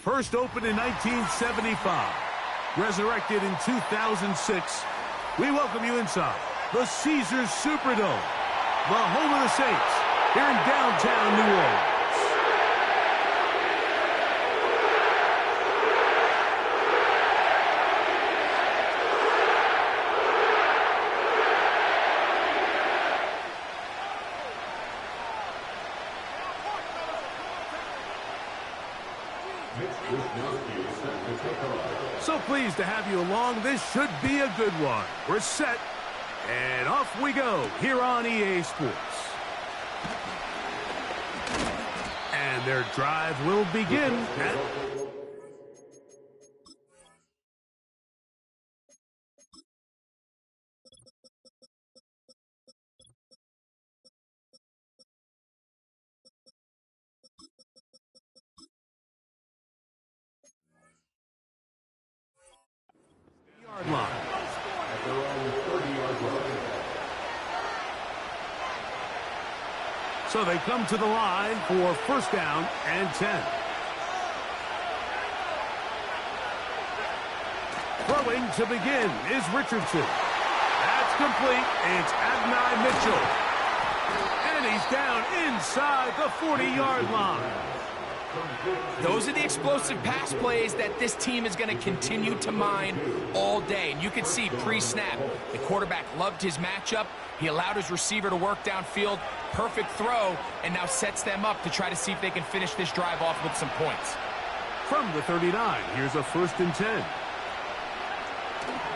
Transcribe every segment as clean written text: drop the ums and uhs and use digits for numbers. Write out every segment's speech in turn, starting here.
First opened in 1975, resurrected in 2006, we welcome you inside the Caesars Superdome, the home of the Saints, here in downtown New Orleans. So pleased to have you along. This should be a good one. We're set, and off we go here on EA Sports. And their drive will begin at... line. At their own 30-yard line. So they come to the line for first down and 10. Throwing to begin is Richardson. That's complete. It's Adonai Mitchell. And he's down inside the 40-yard line. Those are the explosive pass plays that this team is going to continue to mine all day. And you can see pre-snap, the quarterback loved his matchup. He allowed his receiver to work downfield. Perfect throw, and now sets them up to try to see if they can finish this drive off with some points. From the 39, here's a 1st and 10.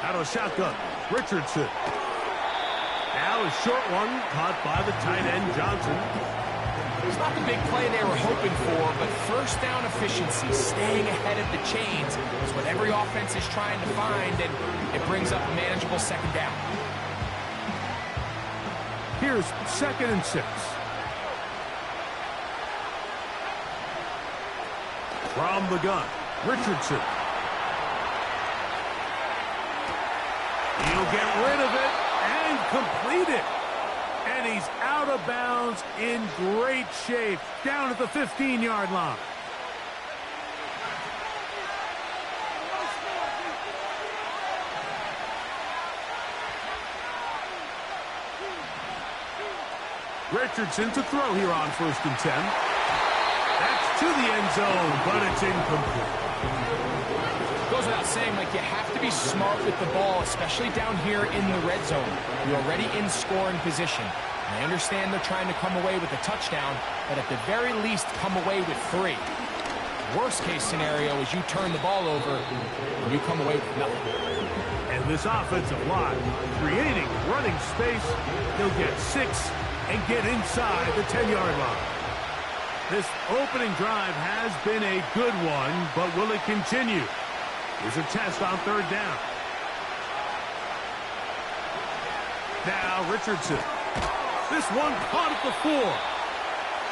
Out of shotgun, Richardson. Now a short one caught by the tight end, Johnson. It's not the big play they were hoping for, but first down efficiency, staying ahead of the chains, is what every offense is trying to find, and it brings up a manageable second down. Here's 2nd and 6. From the gun, Richardson. He'll get rid of it and complete it. And he's out of bounds in great shape, down at the 15-yard line. Richardson to throw here on 1st and 10. That's to the end zone, but it's incomplete. Goes without saying, like, you have to be smart with the ball, especially down here in the red zone. You're already in scoring position. And I understand they're trying to come away with a touchdown, but at the very least, come away with 3. Worst case scenario is you turn the ball over and you come away with nothing. And this offensive line, creating running space, he'll get 6 and get inside the 10-yard line. This opening drive has been a good one, but will it continue? Here's a test on 3rd down. Now Richardson. This one caught at the 4.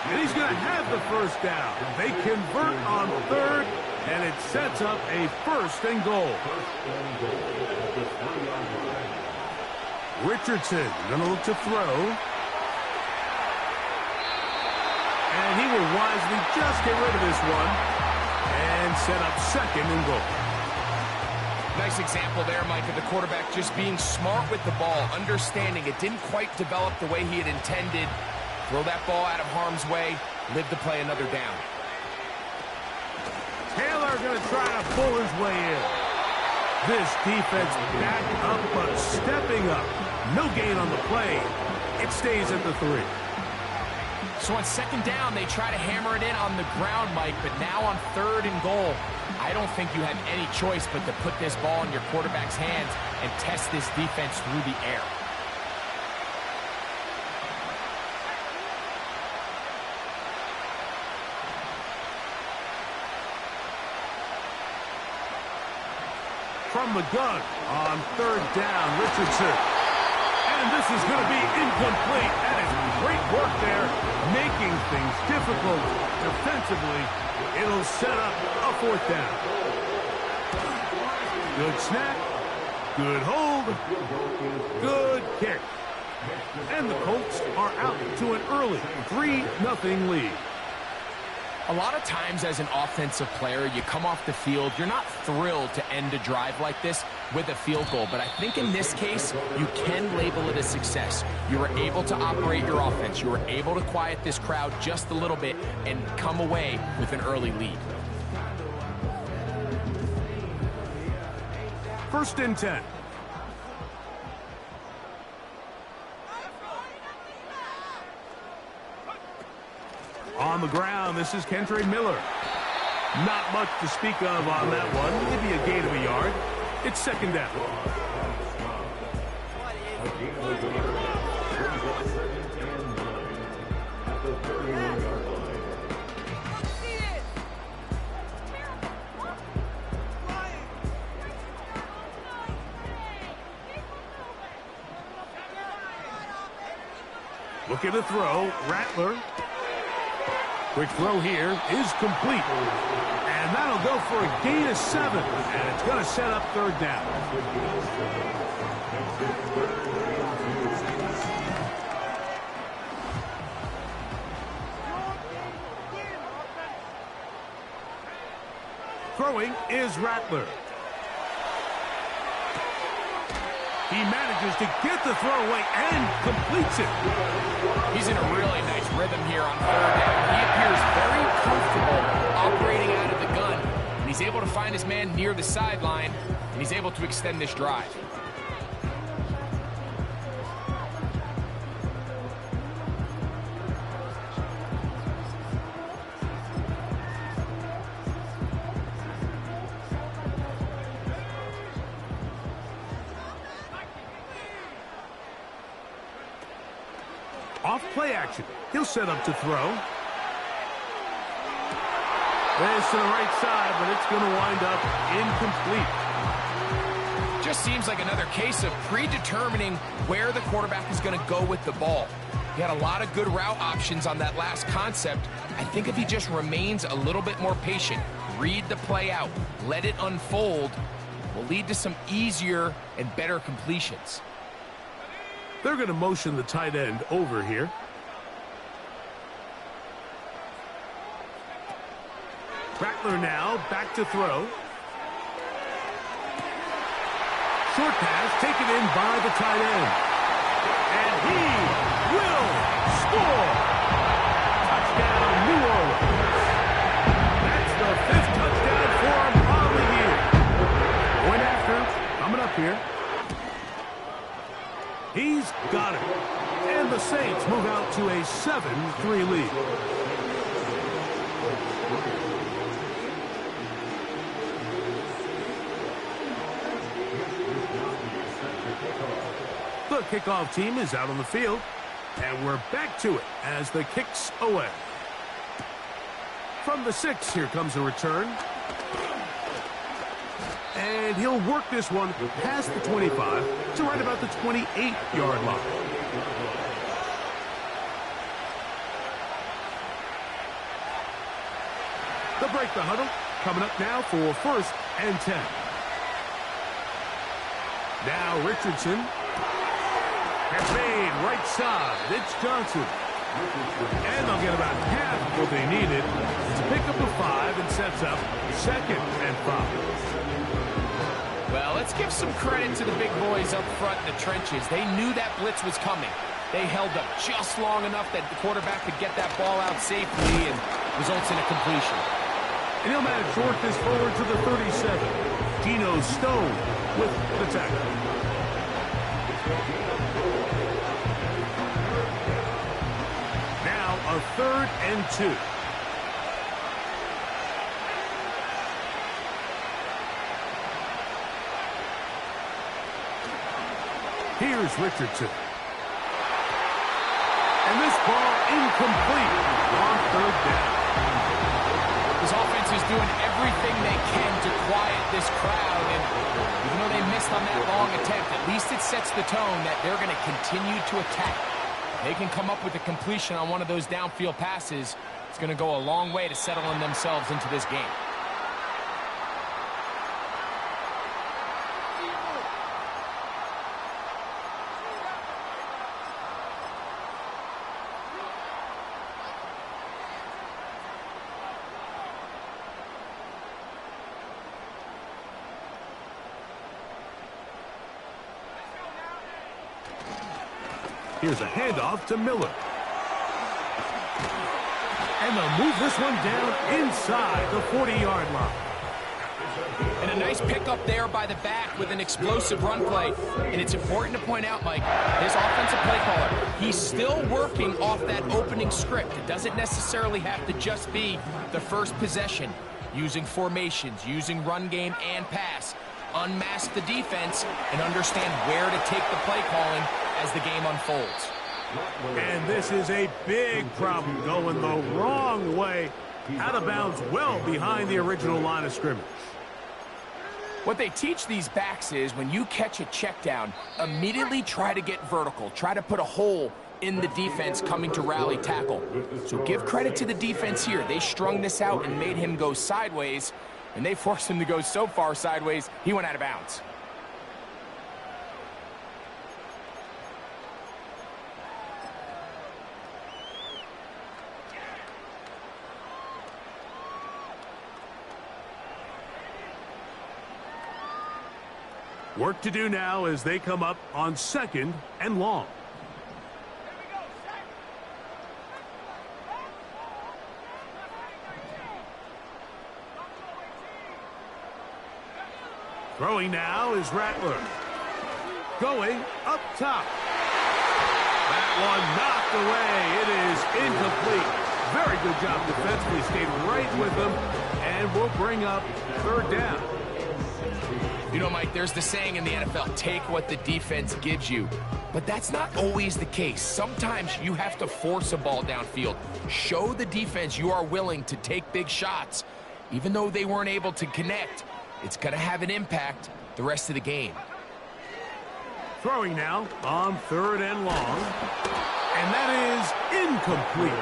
And he's going to have the first down. They convert on 3rd, and it sets up a 1st and goal. Richardson going to look to throw. And he will wisely just get rid of this one and set up 2nd and goal. Nice example there, Mike, of the quarterback just being smart with the ball, understanding it didn't quite develop the way he had intended. Throw that ball out of harm's way, live to play another down. Taylor going to try to pull his way in. This defense back up, but stepping up. No gain on the play. It stays at the 3. So on 2nd down, they try to hammer it in on the ground, Mike, but now on 3rd and goal, I don't think you have any choice but to put this ball in your quarterback's hands and test this defense through the air. From the gun on 3rd down, Richardson. And this is going to be incomplete. That is great work there, making things difficult defensively. It'll set up a 4th down. Good snap, good hold, good kick. And the Colts are out to an early 3-0 lead. A lot of times as an offensive player, you come off the field, you're not thrilled to end a drive like this with a field goal. But I think in this case, you can label it a success. You were able to operate your offense. You were able to quiet this crowd just a little bit and come away with an early lead. 1st and 10. On the ground, this is Kentre Miller. Not much to speak of on that one. Maybe a gain of a yard. It's 2nd down. Looking to throw, Rattler. Quick throw here is complete. And that'll go for a gain of 7. And it's going to set up 3rd down. Throwing is Rattler. He manages to get the throw away and completes it. He's in a really nice rhythm here on 3rd down. He appears very comfortable operating out of the gun. And he's able to find his man near the sideline, and he's able to extend this drive. Off play action. He'll set up to throw. This to the right side, but it's going to wind up incomplete. Just seems like another case of predetermining where the quarterback is going to go with the ball. He had a lot of good route options on that last concept. I think if he just remains a little bit more patient, read the play out, let it unfold, will lead to some easier and better completions. They're going to motion the tight end over here. Rattler now back to throw. Short pass taken in by the tight end. And he will score. Touchdown, New Orleans. That's the 5th touchdown for him on the year. Point after, coming up here. He's got it. And the Saints move out to a 7-3 lead. The kickoff team is out on the field. And we're back to it as the kick's away. From the 6, here comes a return. And he'll work this one past the 25 to right about the 28-yard line. They'll break the huddle. Coming up now for 1st and 10. Now Richardson. That's made right side. It's Johnson. And they'll get about half of what they needed to pick up a 5 and sets up 2nd and 5. Well, let's give some credit to the big boys up front in the trenches. They knew that blitz was coming. They held up just long enough that the quarterback could get that ball out safely and results in a completion. And he'll manage to work this forward to the 37. Geno Stone with the tackle. Now a 3rd and 2. Here's Richardson. And this ball incomplete on 3rd down. This offense is doing everything they can to quiet this crowd, and even though they missed on that long attempt, at least it sets the tone that they're going to continue to attack. If they can come up with a completion on one of those downfield passes, it's going to go a long way to settling themselves into this game. Here's a handoff to Miller. And they'll move this one down inside the 40-yard line. And a nice pickup there by the back with an explosive run play. And it's important to point out, Mike, this offensive play caller, he's still working off that opening script. It doesn't necessarily have to just be the first possession. Using formations, using run game and pass. Unmask the defense and understand where to take the play calling as the game unfolds. And this is a big problem going the wrong way. Out of bounds well behind the original line of scrimmage. What they teach these backs is when you catch a check down, immediately try to get vertical. Try to put a hole in the defense coming to rally tackle. So give credit to the defense here. They strung this out and made him go sideways, and they forced him to go so far sideways, he went out of bounds. Work to do now as they come up on 2nd and long. Throwing now is Rattler. Going up top. That one knocked away. It is incomplete. Very good job defensively. Stayed right with them and will bring up 3rd down. You know, Mike, there's the saying in the NFL, take what the defense gives you. But that's not always the case. Sometimes you have to force a ball downfield. Show the defense you are willing to take big shots. Even though they weren't able to connect, it's going to have an impact the rest of the game. Throwing now on 3rd and long. And that is incomplete.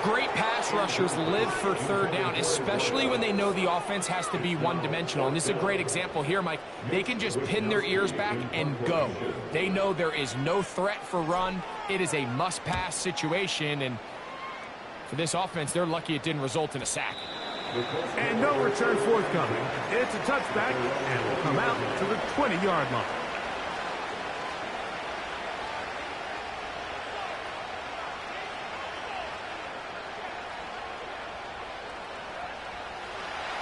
Great pass rushers live for 3rd down, especially when they know the offense has to be one-dimensional. And this is a great example here, Mike. They can just pin their ears back and go. They know there is no threat for run. It is a must-pass situation. And for this offense, they're lucky it didn't result in a sack. And no return forthcoming. It's a touchback and will come out to the 20-yard line.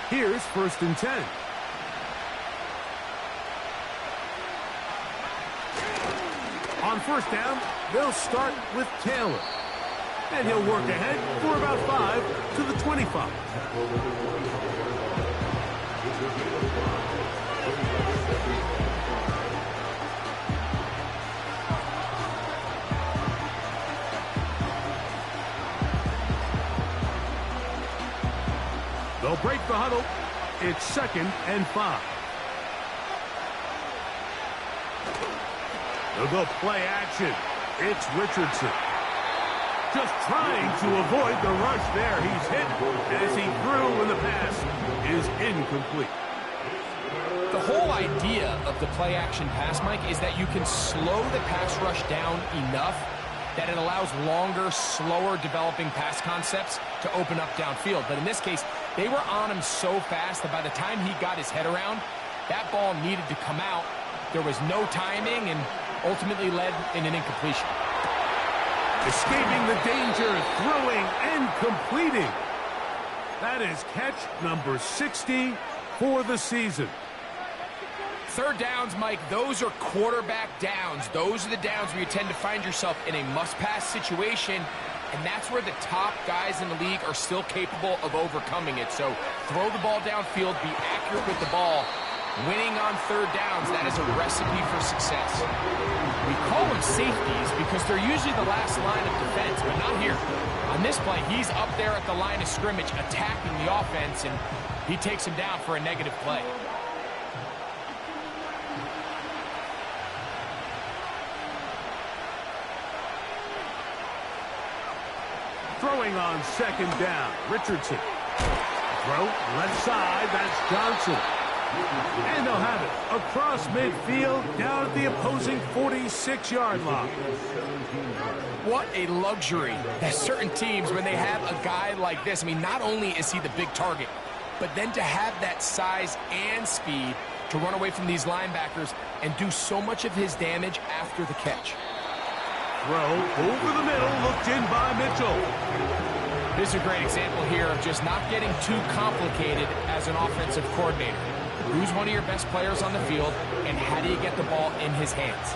Here's 1st and 10. On 1st down, they'll start with Taylor. And he'll work ahead for about 5 to the 25. They'll break the huddle. It's 2nd and 5. They'll go play action. It's Richardson. Just trying to avoid the rush there. He's hit as he threw when the pass is incomplete. The whole idea of the play action pass, Mike, is that you can slow the pass rush down enough that it allows longer, slower developing pass concepts to open up downfield. But in this case, they were on him so fast that by the time he got his head around, that ball needed to come out. There was no timing and ultimately led in an incompletion. Escaping the danger, throwing and completing. That is catch number 60 for the season. 3rd downs, Mike, those are quarterback downs. Those are the downs where you tend to find yourself in a must-pass situation, and that's where the top guys in the league are still capable of overcoming it. So throw the ball downfield, be accurate with the ball. Winning on 3rd downs, that is a recipe for success. We call them safeties because they're usually the last line of defense, but not here. On this play, he's up there at the line of scrimmage attacking the offense, and he takes him down for a negative play. Throwing on 2nd down, Richardson. Throw left side, that's Johnson. And they'll have it across midfield down at the opposing 46-yard line. What a luxury that certain teams, when they have a guy like this, I mean, not only is he the big target, but then to have that size and speed to run away from these linebackers and do so much of his damage after the catch. throw over the middle, looked in by Mitchell. This is a great example here of just not getting too complicated as an offensive coordinator. Who's one of your best players on the field, and how do you get the ball in his hands?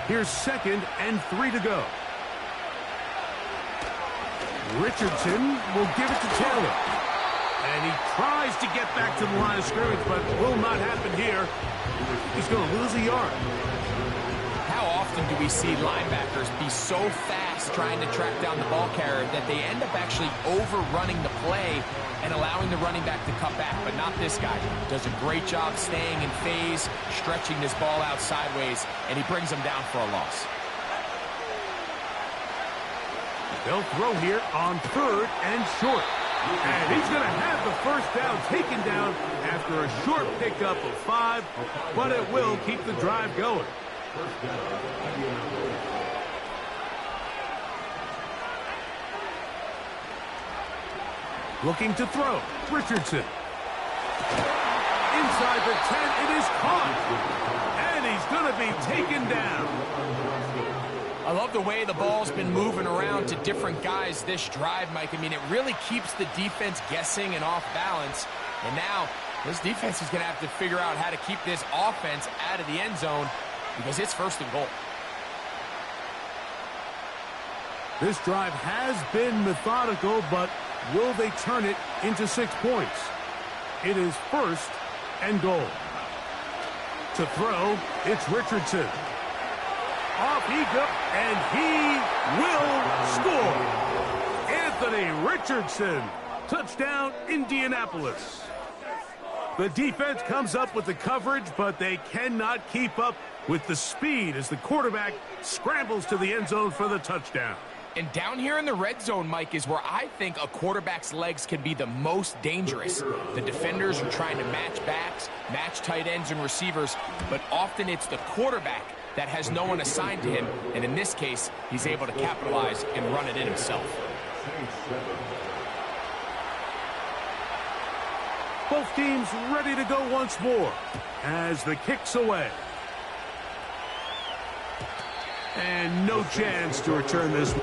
Here's 2nd and 3 to go. Richardson will give it to Taylor. And he tries to get back to the line of scrimmage, but will not happen here. He's going to lose a yard. How often do we see linebackers be so fast trying to track down the ball carrier that they end up actually overrunning the play and allowing the running back to cut back? But not this guy. Does a great job staying in phase, stretching this ball out sideways, and he brings him down for a loss. They'll throw here on 3rd and short. And he's going to have the first down taken down after a short pickup of 5, but it will keep the drive going. Looking to throw. Richardson. Inside the 10, it is caught. And he's going to be taken down. I love the way the ball's been moving around to different guys this drive, Mike. I mean, it really keeps the defense guessing and off balance. And now, this defense is going to have to figure out how to keep this offense out of the end zone because it's 1st and goal. This drive has been methodical, but will they turn it into 6 points? It is 1st and goal. To throw, it's Richardson. Off he goes, and he will score. Anthony Richardson. Touchdown, Indianapolis. The defense comes up with the coverage, but they cannot keep up with the speed as the quarterback scrambles to the end zone for the touchdown. And down here in the red zone, Mike, is where I think a quarterback's legs can be the most dangerous. The defenders are trying to match backs, match tight ends and receivers, but often it's the quarterback that has no one assigned to him, and in this case, he's able to capitalize and run it in himself. Both teams ready to go once more as the kick's away. And no chance to return this.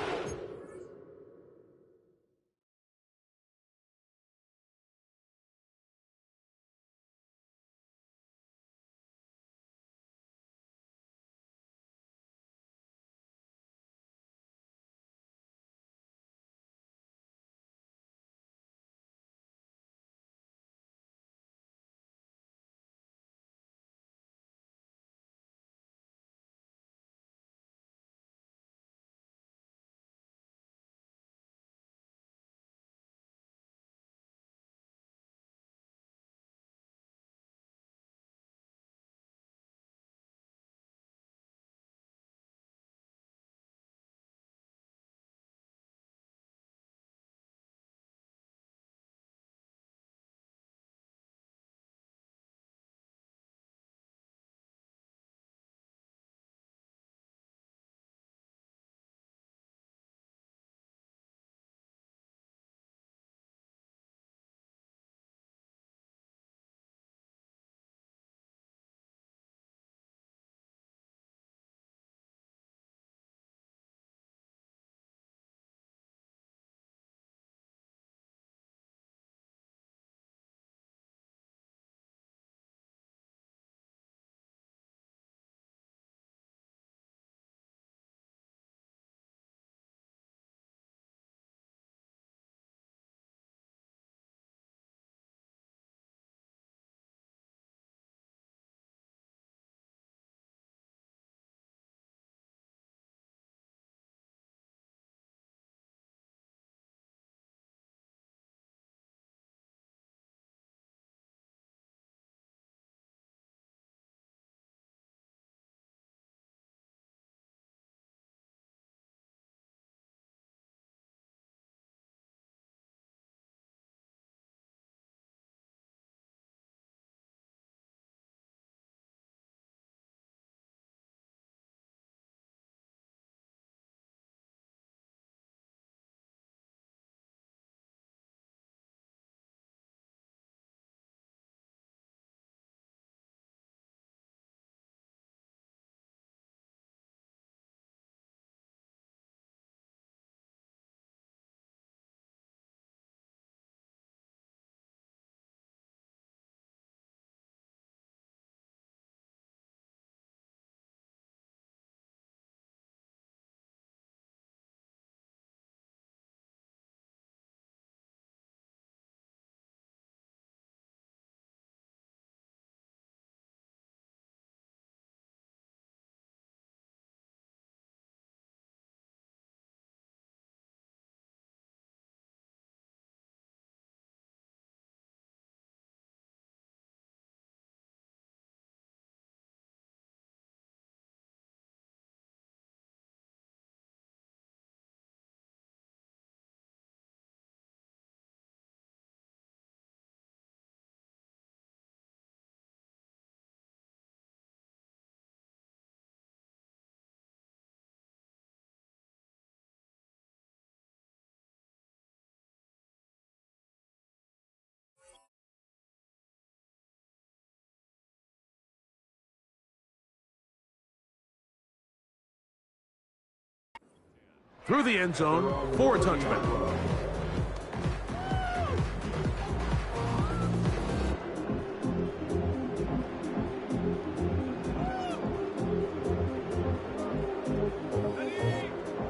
through the end zone for a touchback.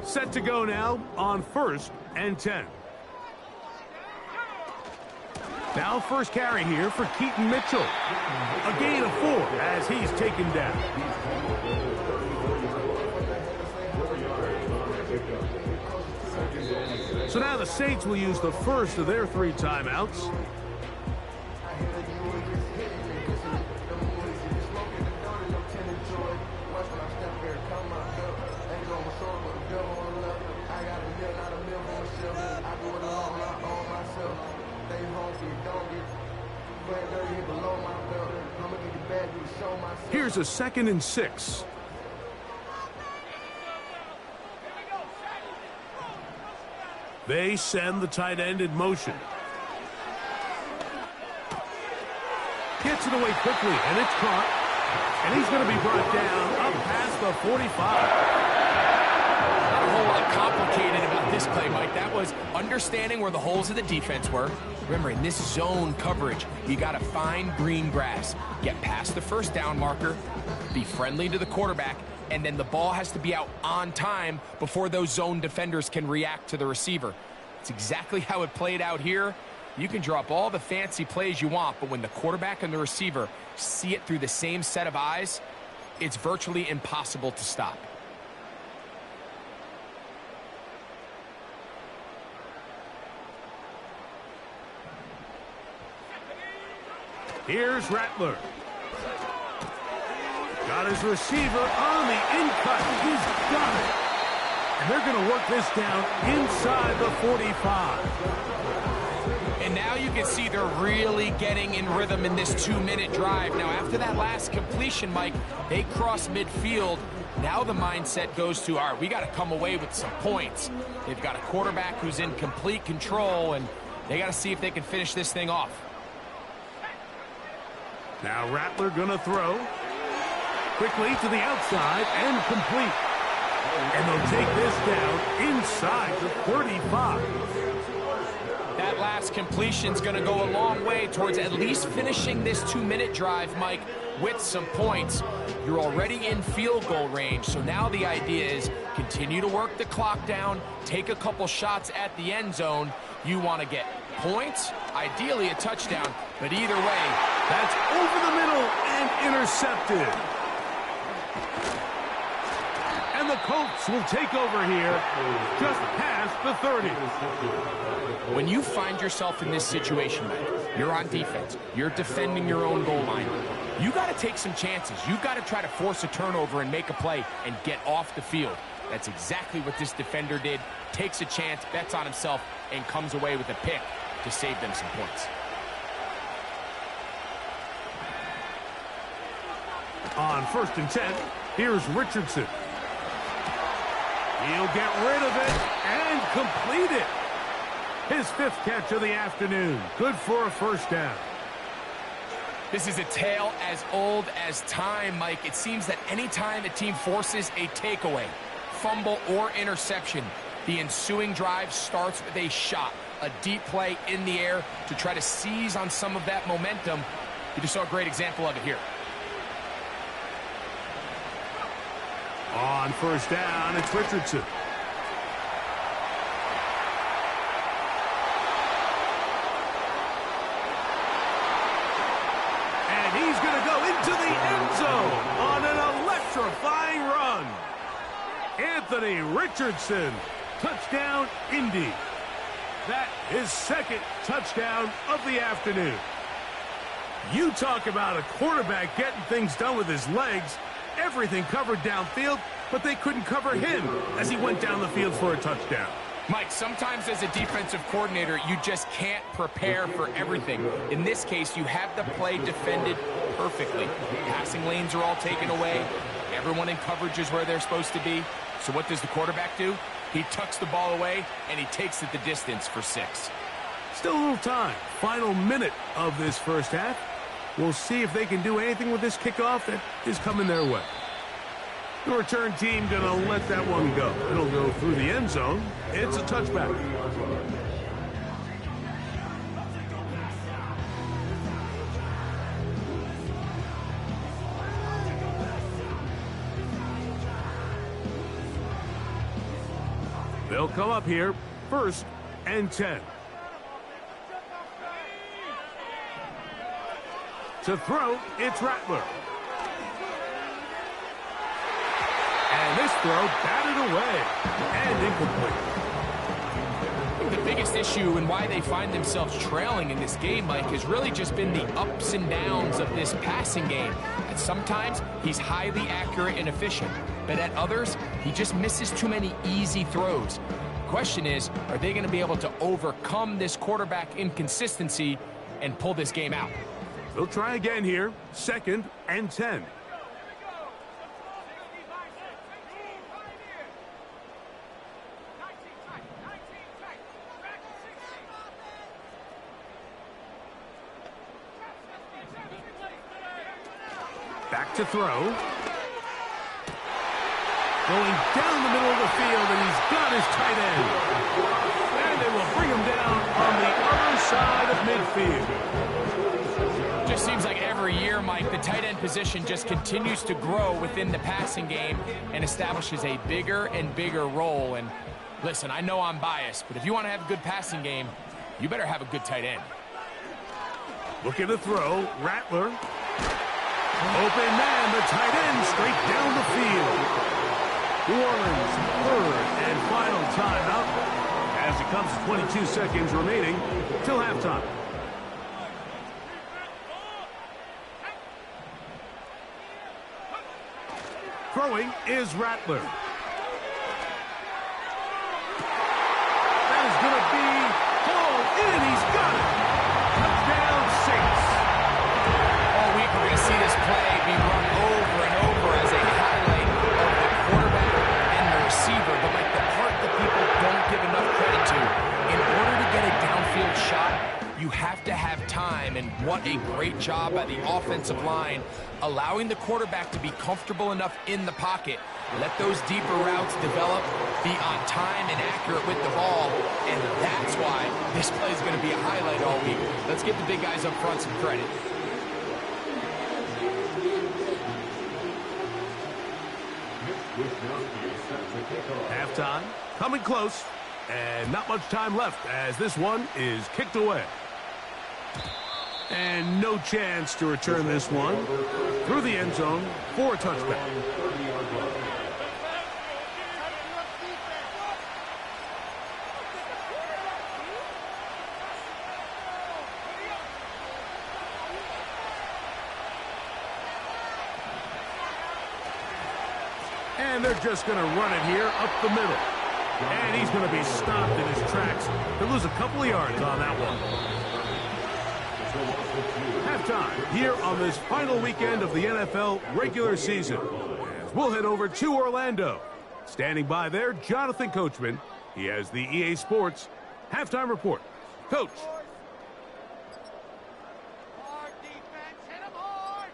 Set to go now on 1st and 10. Now first carry here for Keaton Mitchell. A gain of 4 as he's taken down. So now the Saints will use the first of their 3 timeouts. Here's a 2nd and 6. They send the tight end in motion. Gets it away quickly, and it's caught. And he's going to be brought down up past the 45. Not a whole lot complicated about this play, Mike. That was understanding where the holes of the defense were. Remember, in this zone coverage, you got to find green grass. Get past the first down marker, be friendly to the quarterback, and then the ball has to be out on time before those zone defenders can react to the receiver. It's exactly how it played out here. You can drop all the fancy plays you want, but when the quarterback and the receiver see it through the same set of eyes, it's virtually impossible to stop. Here's Rattler. Got his receiver on the in-cut. He's got it. And they're going to work this down inside the 45. And now you can see they're really getting in rhythm in this 2-minute drive. Now, after that last completion, Mike, they cross midfield. Now the mindset goes to, all right, we got to come away with some points. They've got a quarterback who's in complete control, and they got to see if they can finish this thing off. Now Rattler going to throw. Quickly to the outside and complete. And they'll take this down inside the 35. That last completion's going to go a long way towards at least finishing this 2-minute drive, Mike, with some points. You're already in field goal range, so now the idea is continue to work the clock down, take a couple shots at the end zone. You want to get points, ideally a touchdown, but either way, that's over the middle and intercepted. And the Colts will take over here just past the 30. When you find yourself in this situation, Mike, you're on defense, you're defending your own goal line, you got to take some chances. You got to try to force a turnover and make a play and get off the field. That's exactly what this defender did. Takes a chance, bets on himself, and comes away with a pick to save them some points. On 1st and 10, here's Richardson. He'll get rid of it and complete it. His 5th catch of the afternoon. Good for a first down. This is a tale as old as time, Mike. It seems that anytime a team forces a takeaway, fumble, or interception, the ensuing drive starts with a shot, a deep play in the air to try to seize on some of that momentum. You just saw a great example of it here. On 1st down, it's Richardson. And he's going to go into the end zone on an electrifying run. Anthony Richardson, touchdown, Indy. That is 2nd touchdown of the afternoon. You talk about a quarterback getting things done with his legs. Everything covered downfield, but they couldn't cover him as he went down the field for a touchdown. Mike, sometimes as a defensive coordinator, you just can't prepare for everything. In this case, you have the play defended perfectly. Passing lanes are all taken away. Everyone in coverage is where they're supposed to be. So what does the quarterback do? He tucks the ball away, and he takes it the distance for 6. Still a little time. Final minute of this first half. We'll see if they can do anything with this kickoff that is coming their way. The return team going to let that one go. It'll go through the end zone. It's a touchback. They'll come up here, 1st and 10. To throw, it's Rattler. And this throw batted away and incomplete. I think the biggest issue and why they find themselves trailing in this game, Mike, has really just been the ups and downs of this passing game. And sometimes he's highly accurate and efficient, but at others, he just misses too many easy throws. The question is, are they going to be able to overcome this quarterback inconsistency and pull this game out? They'll try again here, 2nd and 10. Back to throw. Going down the middle of the field, and he's got his tight end. And they will bring him down on the other side of midfield. Just seems like every year, Mike, the tight end position just continues to grow within the passing game and establishes a bigger and bigger role. And listen, I know I'm biased, but if you want to have a good passing game, you better have a good tight end. Looking to throw, Rattler. Open man, the tight end straight down the field. New Orleans, 3rd and final timeout as it comes to 22 seconds remaining till halftime. Throwing is Rattler. That is going to be hauled in. He's got it. Touchdown, Saints. All week we're going to see this play be run over and over as a highlight of the quarterback and the receiver. But like the part that people don't give enough credit to, in order to get a downfield shot, you have to have time, and what a great job by the offensive line, allowing the quarterback to be comfortable enough in the pocket, let those deeper routes develop, be on time and accurate with the ball, and that's why this play is going to be a highlight all week. Let's give the big guys up front some credit. Halftime, coming close, and not much time left as this one is kicked away. And no chance to return this one through the end zone for a touchback. And they're just going to run it here up the middle. And he's going to be stopped in his tracks. He'll lose a couple of yards on that one. Halftime here on this final weekend of the NFL regular season. As we'll head over to Orlando. Standing by there, Jonathan Coachman. He has the EA Sports halftime report. Coach. Hard defense, hit him hard.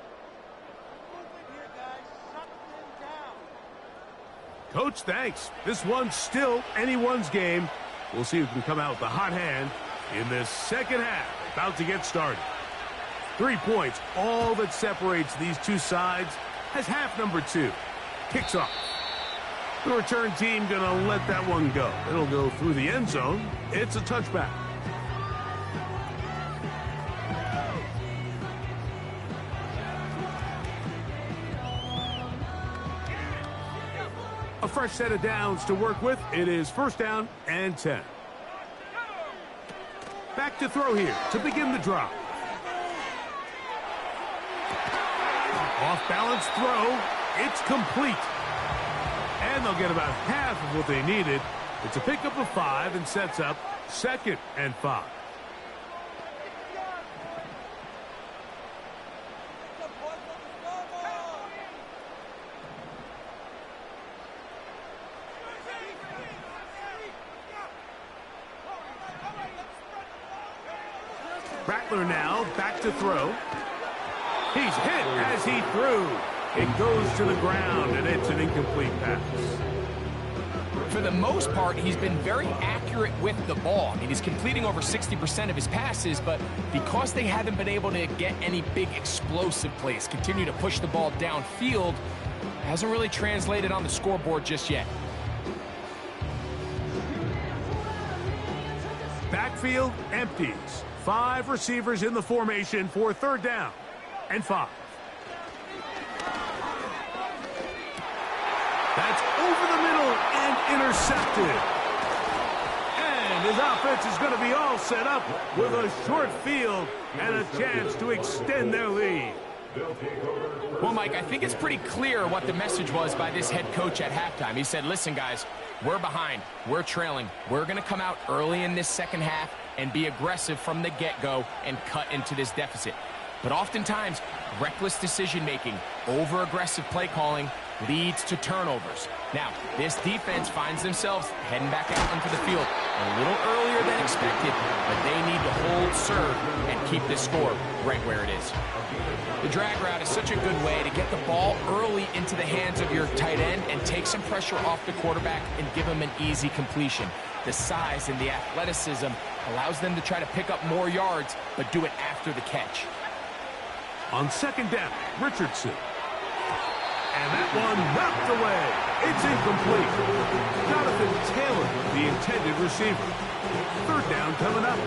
Movement here, guys. Shut them down. Coach, thanks. This one's still anyone's game. We'll see who can come out with the hot hand in this second half. About to get started. 3 points, all that separates these two sides as half number 2 kicks off. The return team going to let that one go. It'll go through the end zone. It's a touchback. A fresh set of downs to work with. It is 1st down and 10. Back to throw here to begin the drive. Off-balance throw. It's complete. And they'll get about half of what they needed. It's a pickup of 5 and sets up 2nd and 5. Rattler now back to throw. He's hit as he threw. It goes to the ground, and it's an incomplete pass. For the most part, he's been very accurate with the ball. I mean, he's completing over 60% of his passes, but because they haven't been able to get any big explosive plays, continue to push the ball downfield, hasn't really translated on the scoreboard just yet. Backfield empties. 5 receivers in the formation for 3rd down and 5. That's over the middle and intercepted. And his offense is going to be all set up with a short field and a chance to extend their lead. Well, Mike, I think it's pretty clear what the message was by this head coach at halftime. He said, listen, guys, we're behind. We're trailing. We're going to come out early in this second half and be aggressive from the get-go and cut into this deficit. But oftentimes, reckless decision-making, over-aggressive play calling leads to turnovers. Now, this defense finds themselves heading back out into the field a little earlier than expected, but they need to hold serve and keep this score right where it is. The drag route is such a good way to get the ball early into the hands of your tight end and take some pressure off the quarterback and give him an easy completion. The size and the athleticism allows them to try to pick up more yards, but do it after the catch. On 2nd down, Richardson. And that one knocked away. It's incomplete. Jonathan Taylor, the intended receiver. 3rd down coming up.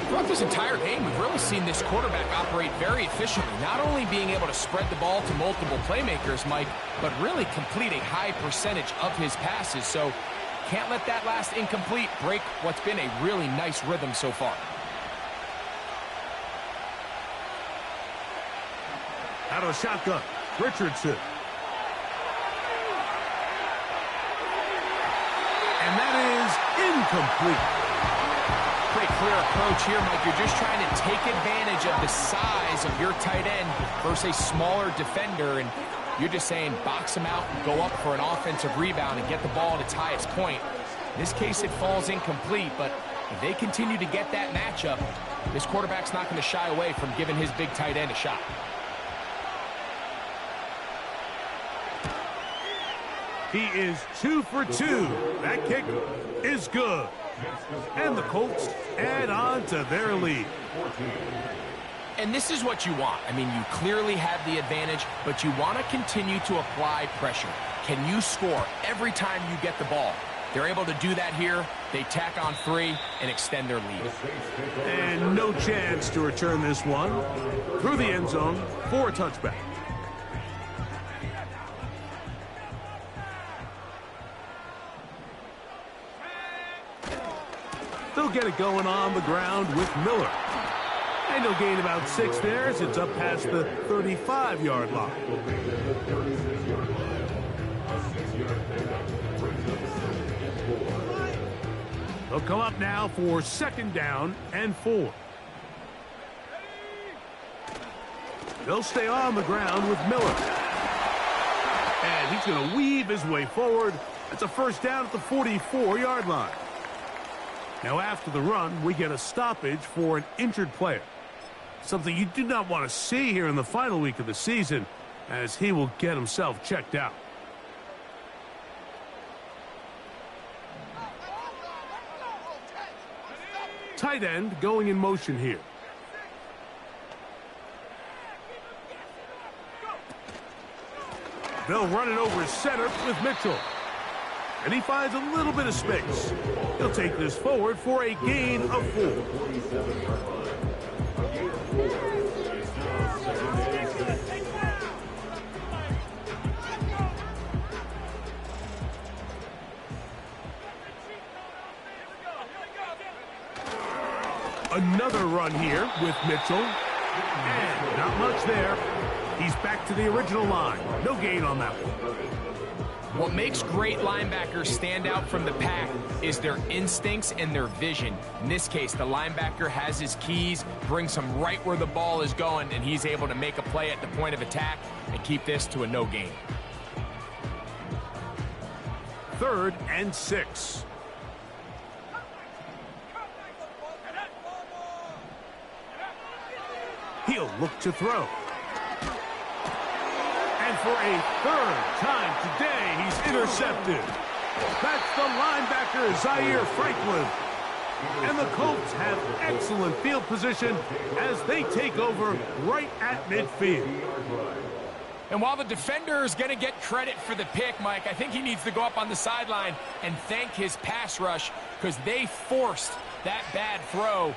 Throughout this entire game, we've really seen this quarterback operate very efficiently, not only being able to spread the ball to multiple playmakers, Mike, but really complete a high percentage of his passes. So can't let that last incomplete break what's been a really nice rhythm so far. Out of shotgun, Richardson. And that is incomplete. Pretty clear approach here, Mike. You're just trying to take advantage of the size of your tight end versus a smaller defender, and you're just saying box him out and go up for an offensive rebound and get the ball at its highest point. In this case, it falls incomplete, but if they continue to get that matchup, this quarterback's not going to shy away from giving his big tight end a shot. He is 2 for 2. That kick is good. And the Colts add on to their lead. And this is what you want. I mean, you clearly have the advantage, but you want to continue to apply pressure. Can you score every time you get the ball? They're able to do that here. They tack on 3 and extend their lead. And no chance to return this one through the end zone for a touchback. They'll get it going on the ground with Miller. And he'll gain about 6 there as it's up past the 35-yard line. They'll come up now for 2nd down and 4. They'll stay on the ground with Miller. And he's going to weave his way forward. It's a 1st down at the 44-yard line. Now, after the run, we get a stoppage for an injured player. Something you do not want to see here in the final week of the season, as he will get himself checked out. Tight end going in motion here. They'll run it over center with Mitchell. And he finds a little bit of space. He'll take this forward for a gain of 4. Another run here with Mitchell. And not much there. He's back to the original line. No gain on that one. What makes great linebackers stand out from the pack is their instincts and their vision. In this case, the linebacker has his keys, brings him right where the ball is going, and he's able to make a play at the point of attack and keep this to a no gain. 3rd and 6. for a third time today, he's intercepted. That's the linebacker, Zaire Franklin. And the Colts have excellent field position as they take over right at midfield. And while the defender is going to get credit for the pick, Mike, I think he needs to go up on the sideline and thank his pass rush because they forced that bad throw.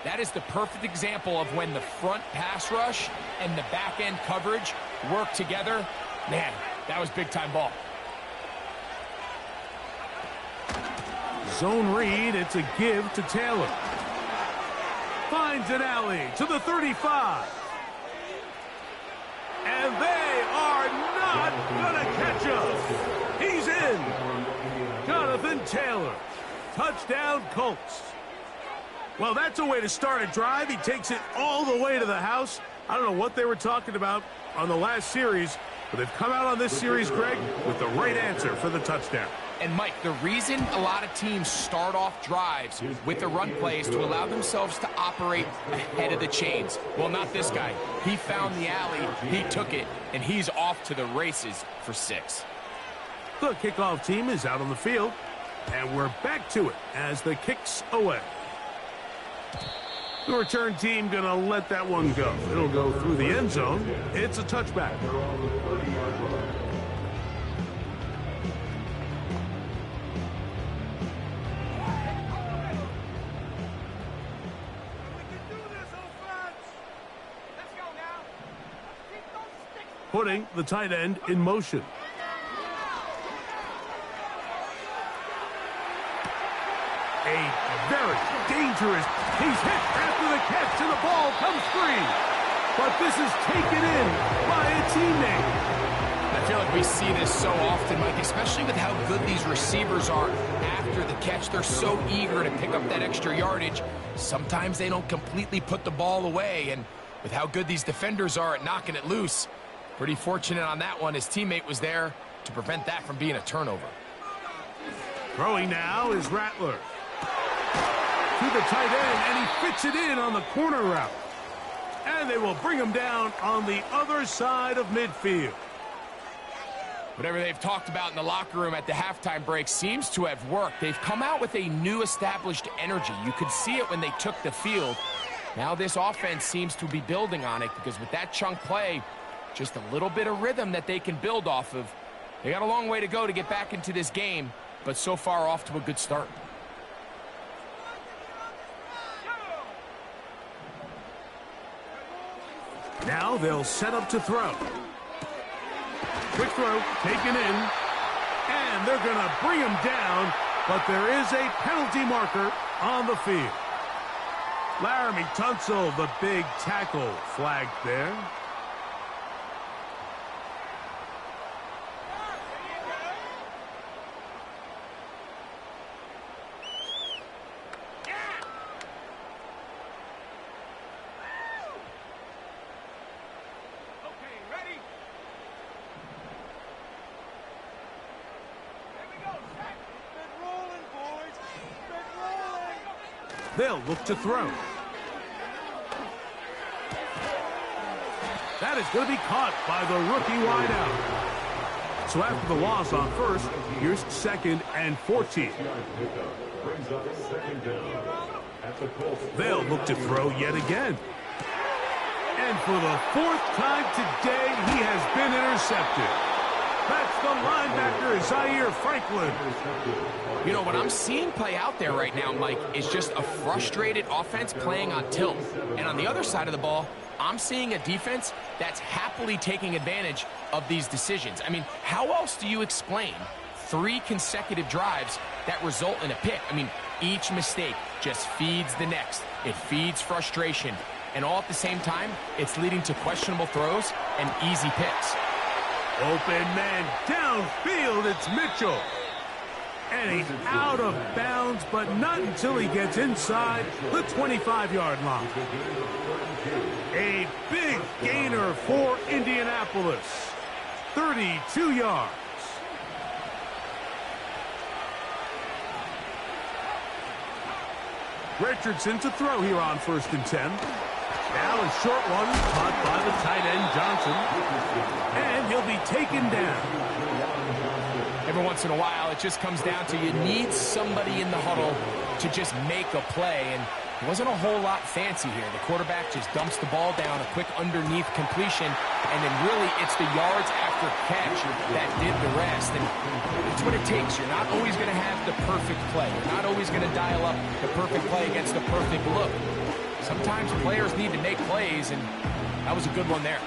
That is the perfect example of when the front pass rush and the back end coverage work together. Man, that was big-time ball. Zone read, it's a give to Taylor. Finds an alley to the 35. And they are not going to catch him. He's in. Jonathan Taylor. Touchdown, Colts. Well, that's a way to start a drive. He takes it all the way to the house. I don't know what they were talking about on the last series, but they've come out on this series, Greg, with the right answer for the touchdown. And, Mike, the reason a lot of teams start off drives with the run play is to allow themselves to operate ahead of the chains. Well, not this guy. He found the alley, he took it, and he's off to the races for 6. The kickoff team is out on the field, and we're back to it as the kick's away. The return team going to let that one go. It'll go through the end zone. It's a touchback. Putting the tight end in motion. A very dangerous. He's hit after the catch, and the ball comes free. But this is taken in by a teammate. I feel like we see this so often, Mike, especially with how good these receivers are after the catch. They're so eager to pick up that extra yardage. Sometimes they don't completely put the ball away, and with how good these defenders are at knocking it loose, pretty fortunate on that one. His teammate was there to prevent that from being a turnover. Throwing now is Rattler. To the tight end, and he fits it in on the corner route. And they will bring him down on the other side of midfield. Whatever they've talked about in the locker room at the halftime break seems to have worked. They've come out with a new established energy. You could see it when they took the field. Now this offense seems to be building on it because with that chunk play, just a little bit of rhythm that they can build off of. They got a long way to go to get back into this game, but so far off to a good start. Now they'll set up to throw. Quick throw, taken in, and they're going to bring him down, but there is a penalty marker on the field. Laramie Tunsil, the big tackle, flagged there. They'll look to throw. That is going to be caught by the rookie wideout. So after the loss on first, here's 2nd and 14. They'll look to throw yet again. And for the 4th time today, he has been intercepted. That's the linebacker, Zaire Franklin. You know, what I'm seeing play out there right now, Mike, is just a frustrated offense playing on tilt. And on the other side of the ball, I'm seeing a defense that's happily taking advantage of these decisions. I mean, how else do you explain 3 consecutive drives that result in a pick? I mean, each mistake just feeds the next. It feeds frustration. And all at the same time, it's leading to questionable throws and easy picks. Open man downfield, it's Mitchell. And he's out of bounds, but not until he gets inside the 25-yard line. A big gainer for Indianapolis. 32 yards. Richardson to throw here on 1st and 10. Now a short one caught by the tight end, Johnson. And he'll be taken down. Every once in a while, it just comes down to you need somebody in the huddle to just make a play. And it wasn't a whole lot fancy here. The quarterback just dumps the ball down, a quick underneath completion, and then really it's the yards after catch that did the rest. And that's what it takes. You're not always going to have the perfect play. You're not always going to dial up the perfect play against the perfect look. Sometimes players need to make plays, and that was a good one there.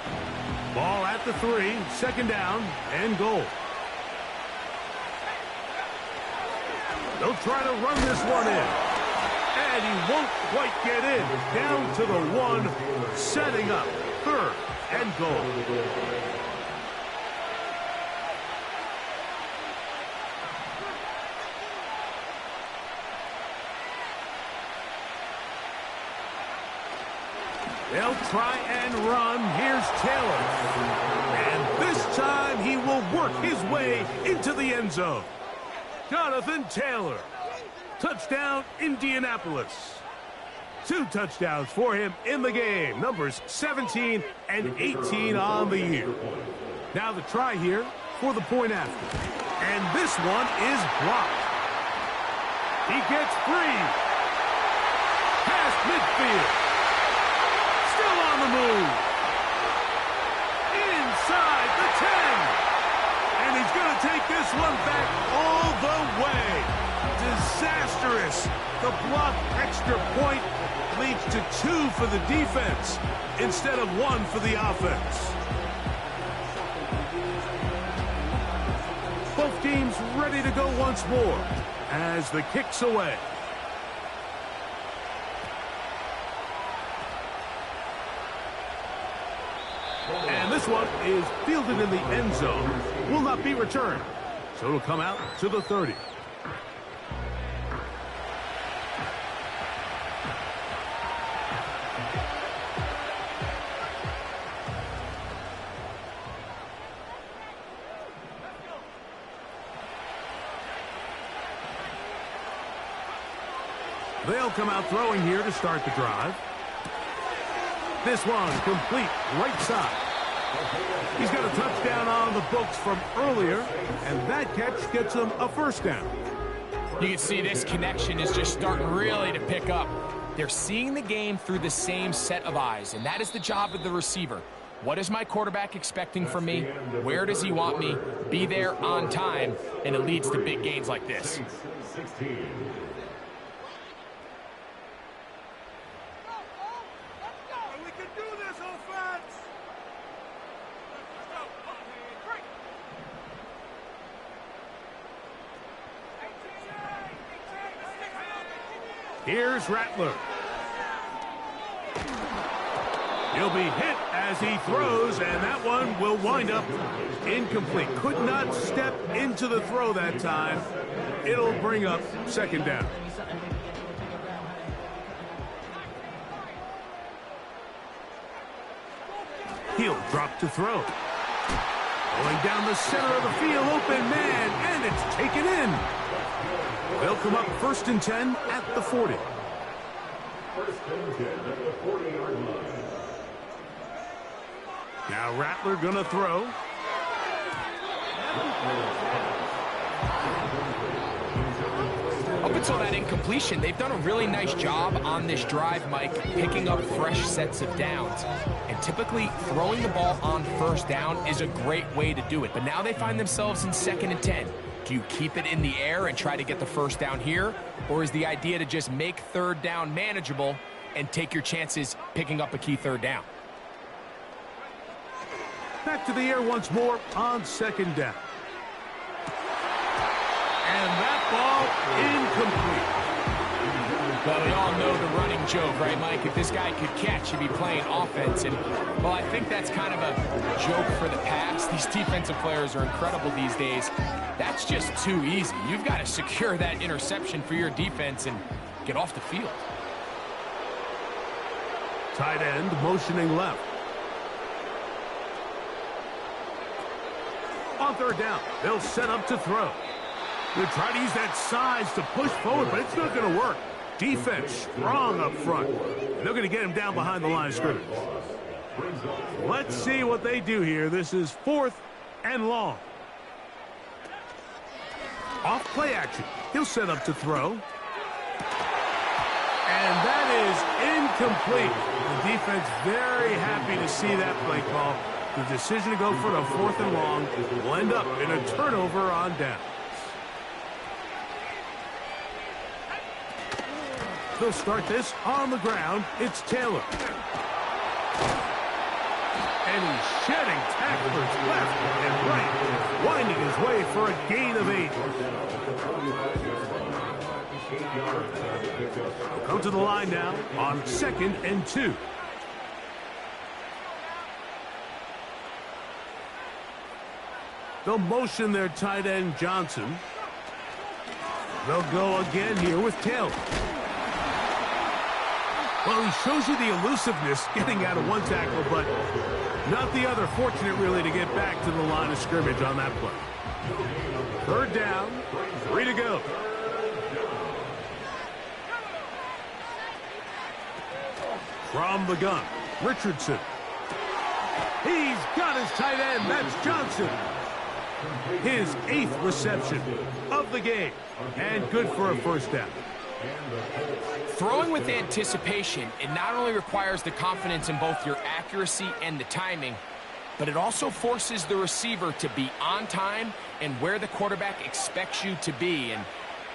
Ball at the 3, second down and goal. They'll try to run this one in. And he won't quite get in. Down to the 1, setting up third and goal. They'll try and run. Here's Taylor. And this time he will work his way into the end zone. Jonathan Taylor. Touchdown, Indianapolis. 2 touchdowns for him in the game. Numbers 17 and 18 on the year. Now the try here for the point after. And this one is blocked. He gets free. Past midfield. Still on the move. Inside the 10. And he's going to take this one back all the way. Disastrous. The block extra point leads to 2 for the defense instead of 1 for the offense. Both teams ready to go once more as the kick's away. And this one is fielded in the end zone. Will not be returned. So it'll come out to the 30. They'll come out throwing here to start the drive. This one complete right side. He's got a touchdown on the books from earlier, and that catch gets him a first down. You can see this connection is just starting really to pick up. They're seeing the game through the same set of eyes, and that is the job of the receiver. What is my quarterback expecting from me? Where does he want me? Be there on time, and it leads to big gains like this. Here's Rattler. He'll be hit as he throws, and that one will wind up incomplete. Could not step into the throw that time. It'll bring up second down. He'll drop to throw. Going down the center of the field, open man, and it's taken in. They'll come up first and 10 at the 40. First and 10 at the 40-yard line. Now Rattler gonna throw. Up until that incompletion, they've done a really nice job on this drive, Mike, picking up fresh sets of downs. And typically, throwing the ball on first down is a great way to do it. But now they find themselves in second and 10. Do you keep it in the air and try to get the first down here? Or is the idea to just make third down manageable and take your chances picking up a key third down? Back to the air once more on second down. And that ball incomplete. Well, we all know the running joke, right, Mike? If this guy could catch, he'd be playing offense. And, well, I think that's kind of a joke for the past. These defensive players are incredible these days. That's just too easy. You've got to secure that interception for your defense and get off the field. Tight end motioning left. On third down, they'll set up to throw. They'll try to use that size to push forward, but it's not going to work. Defense strong up front. They're going to get him down behind the line of scrimmage. Let's see what they do here. This is 4th and long. Off play action. He'll set up to throw. And that is incomplete. The defense very happy to see that play call. The decision to go for the 4th and long will end up in a turnover on downs. They'll start this on the ground. It's Taylor. And he's shedding tacklers left and right, winding his way for a gain of 8. We'll come to the line now on 2nd and 2. They'll motion their tight end, Johnson. They'll go again here with Taylor. Well, he shows you the elusiveness getting out of one tackle, but not the other. Fortunate, really, to get back to the line of scrimmage on that play. 3rd down, 3 to go. From the gun, Richardson. He's got his tight end. That's Johnson. His 8th reception of the game. And good for a 1st down. Throwing with anticipation, it not only requires the confidence in both your accuracy and the timing, but it also forces the receiver to be on time and where the quarterback expects you to be. And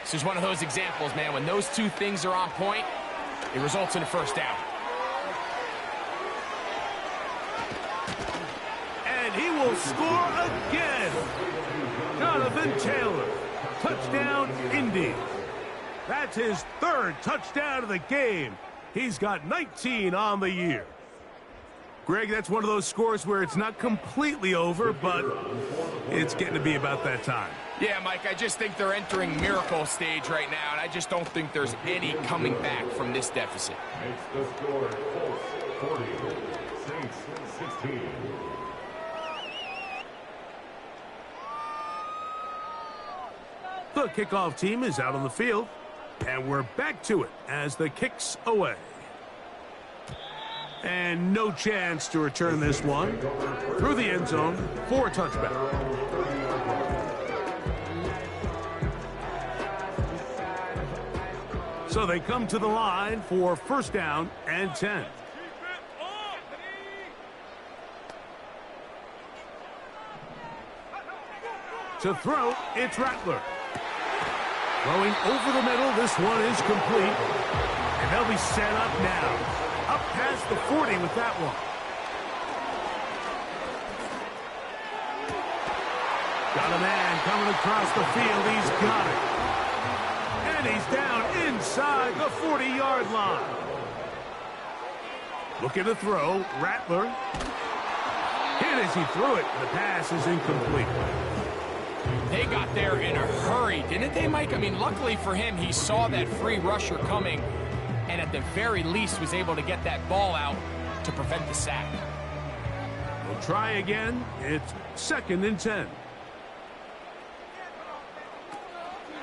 this is one of those examples, man. When those two things are on point, it results in a 1st down. And he will score again. Jonathan Taylor. Touchdown, Indy. That's his 3rd touchdown of the game. He's got 19 on the year. Greg, that's one of those scores where it's not completely over, but it's getting to be about that time. Yeah, Mike, I just think they're entering miracle stage right now, and I just don't think there's any coming back from this deficit. Makes the score Colts 40, Saints 16. The kickoff team is out on the field. And we're back to it as the kick's away. And no chance to return this one. Through the end zone for a touchback. So they come to the line for 1st down and 10. To throw, it's Rattler. Throwing over the middle, this one is complete. And they'll be set up now. Up past the 40 with that one. Got a man coming across the field. He's got it. And he's down inside the 40-yard line. Looking to throw, Rattler. Hit as he threw it. The pass is incomplete. They got there in a hurry, didn't they, Mike? I mean, luckily for him, he saw that free rusher coming and at the very least was able to get that ball out to prevent the sack. We'll try again. It's 2nd and 10.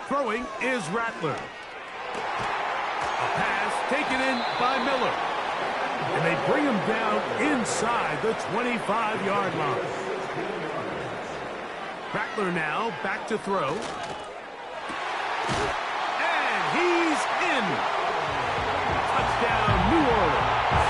Throwing is Rattler. A pass taken in by Miller. And they bring him down inside the 25-yard line. Rattler now back to throw. And he's in. Touchdown, New Orleans.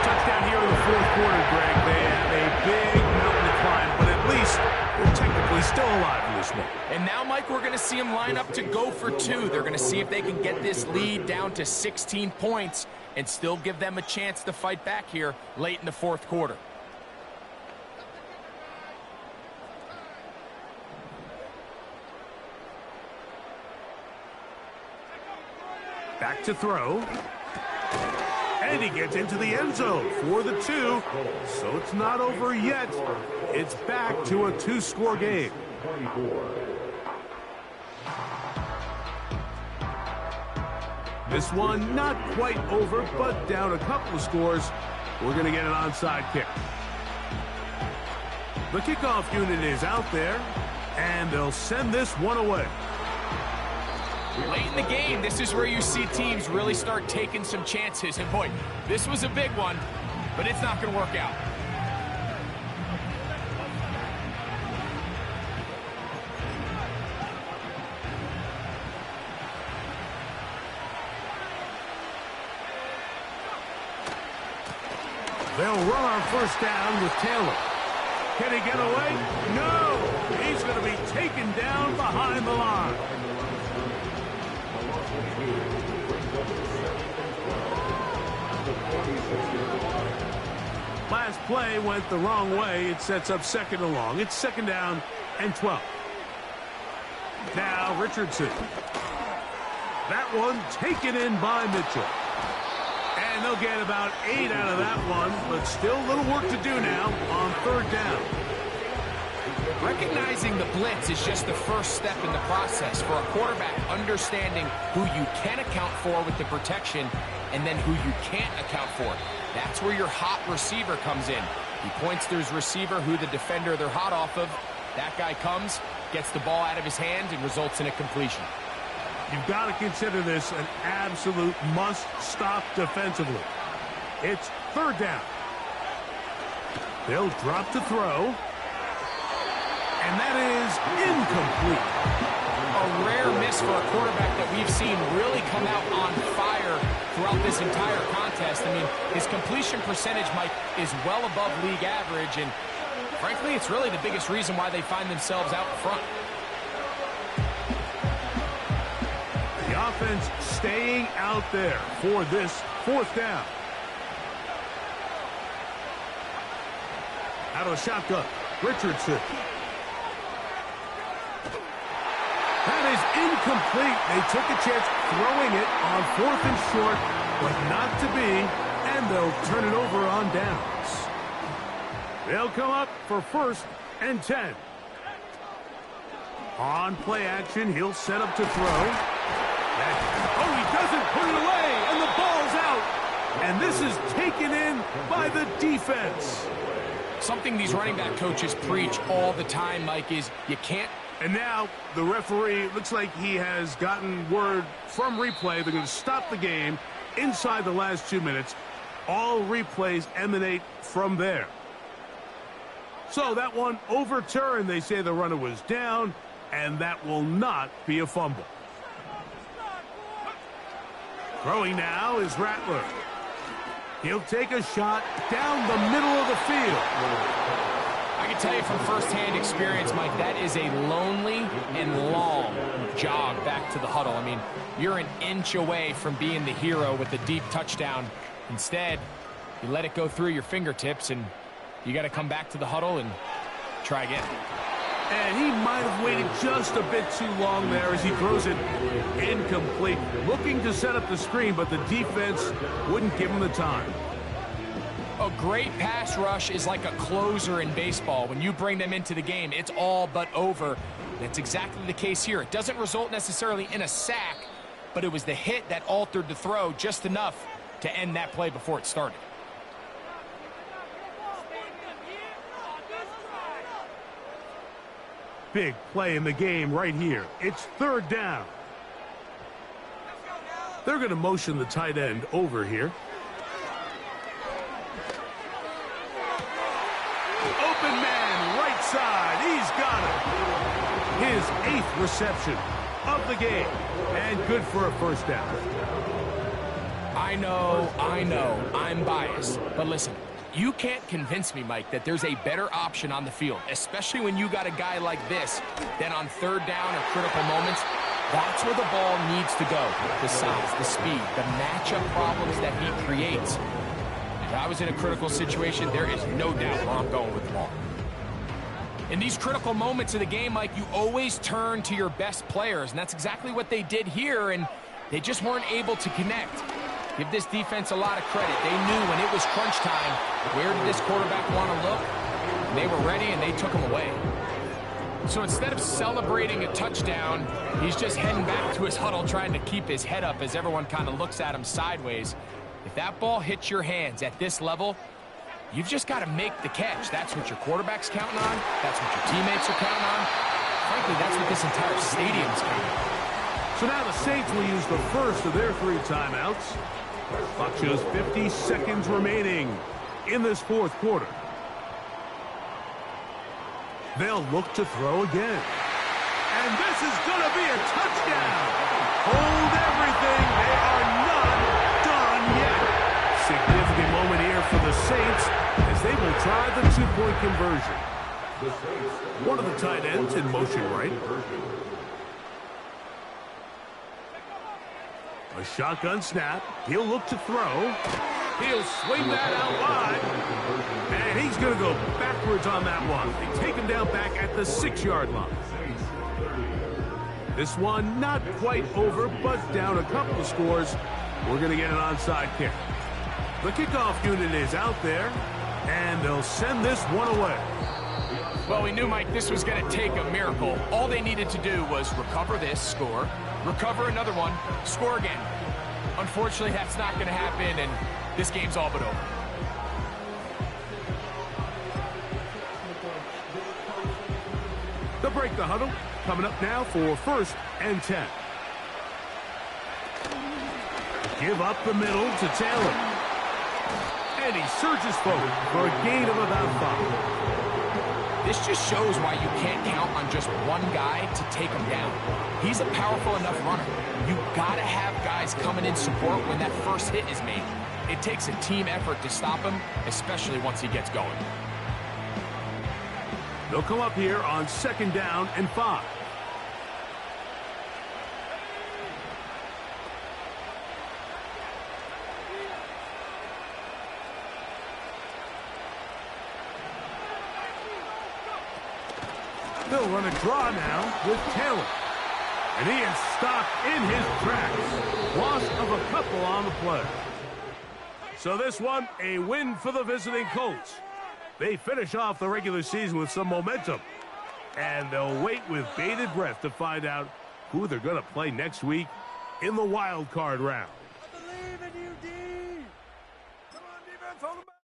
Touchdown here in the 4th quarter, Greg. They have a big mountain to climb, but at least they're technically still alive in this one. And now, Mike, we're going to see them line up to go for 2. They're going to see if they can get this lead down to 16 points and still give them a chance to fight back here late in the 4th quarter. Back to throw. And he gets into the end zone for the 2. So it's not over yet. It's back to a 2-score game. This one not quite over, but down a couple of scores. We're going to get an onside kick. The kickoff unit is out there, and they'll send this one away. Late in the game, this is where you see teams really start taking some chances. And boy, this was a big one, but it's not going to work out. They'll run on first down with Taylor. Can he get away? No! He's going to be taken down behind the line. Last play went the wrong way. It sets up second and long. It's second down and 12. Now Richardson. That one taken in by Mitchell. And they'll get about 8 out of that one, but still a little work to do now on third down. Recognizing the blitz is just the first step in the process for a quarterback, understanding who you can account for with the protection and then who you can't account for. That's where your hot receiver comes in. He points to his receiver, who the defender they're hot off of. That guy comes, gets the ball out of his hand, and results in a completion. You've got to consider this an absolute must-stop defensively. It's third down. They'll drop to throw. And that is incomplete. A rare miss for a quarterback that we've seen really come out on fire throughout this entire contest. I mean, his completion percentage, Mike, is well above league average, and frankly, it's really the biggest reason why they find themselves out front. The offense staying out there for this fourth down. Out of a shotgun, Richardson. That is incomplete. They took a chance throwing it on fourth and short, but not to be, and they'll turn it over on downs. They'll come up for first and 10. On play action, he'll set up to throw. Oh, he doesn't put it away, and the ball's out. And this is taken in by the defense. Something these running back coaches preach all the time, Mike, is you can't. And now the referee, looks like he has gotten word from replay. They're going to stop the game inside the last 2 minutes. All replays emanate from there. So that one overturned. They say the runner was down, and that will not be a fumble. Throwing now is Rattler. He'll take a shot down the middle of the field. I can tell you from firsthand experience, Mike, that is a lonely and long jog back to the huddle. I mean, you're an inch away from being the hero with a deep touchdown. Instead, you let it go through your fingertips, and you got to come back to the huddle and try again. And he might have waited just a bit too long there as he throws it incomplete. Looking to set up the screen, but the defense wouldn't give him the time. A great pass rush is like a closer in baseball. When you bring them into the game, it's all but over. That's exactly the case here. It doesn't result necessarily in a sack, but it was the hit that altered the throw just enough to end that play before it started. Big play in the game right here. It's third down. They're going to motion the tight end over here. Open man, right side. He's got it. His 8th reception of the game. And good for a first down. I know, I'm biased. But listen, you can't convince me, Mike, that there's a better option on the field, especially when you got a guy like this, than on third down or critical moments. That's where the ball needs to go. The size, the speed, the matchup problems that he creates. If I was in a critical situation, there is no doubt where I'm going with the ball. In these critical moments of the game, Mike, you always turn to your best players, and that's exactly what they did here, and they just weren't able to connect. Give this defense a lot of credit. They knew when it was crunch time, where did this quarterback want to look? And they were ready, and they took him away. So instead of celebrating a touchdown, he's just heading back to his huddle trying to keep his head up as everyone kind of looks at him sideways. If that ball hits your hands at this level, you've just got to make the catch. That's what your quarterback's counting on. That's what your teammates are counting on. Frankly, that's what this entire stadium's counting on. So now the Saints will use the first of their 3 timeouts. Clock shows 50 seconds remaining in this fourth quarter. They'll look to throw again. And this is going to be a touchdown. Hold everything. They are not done yet. Significant moment here for the Saints as they will try the 2-point conversion. One of the tight ends in motion right. A shotgun snap. He'll look to throw. He'll swing that out wide. And he's going to go backwards on that one. They take him down back at the 6-yard line. This one not quite over, but down a couple of scores. We're going to get an onside kick. The kickoff unit is out there, and they'll send this one away. Well, we knew, Mike, this was going to take a miracle. All they needed to do was recover this, score, recover another one, score again. Unfortunately, that's not going to happen, and this game's all but over. They'll break the huddle. Coming up now for 1st and 10. Give up the middle to Taylor. And he surges forward for a gain of about 5. This just shows why you can't count on just one guy to take him down. He's a powerful enough runner. You gotta have guys coming in support when that first hit is made. It takes a team effort to stop him, especially once he gets going. They'll come up here on 2nd down and 5. They'll run a draw now with Taylor. And he is stopped in his tracks. Loss of a couple on the play. So this one, a win for the visiting Colts. They finish off the regular season with some momentum. And they'll wait with bated breath to find out who they're going to play next week in the wild card round. I believe in you, D. Come on, defense, hold him back.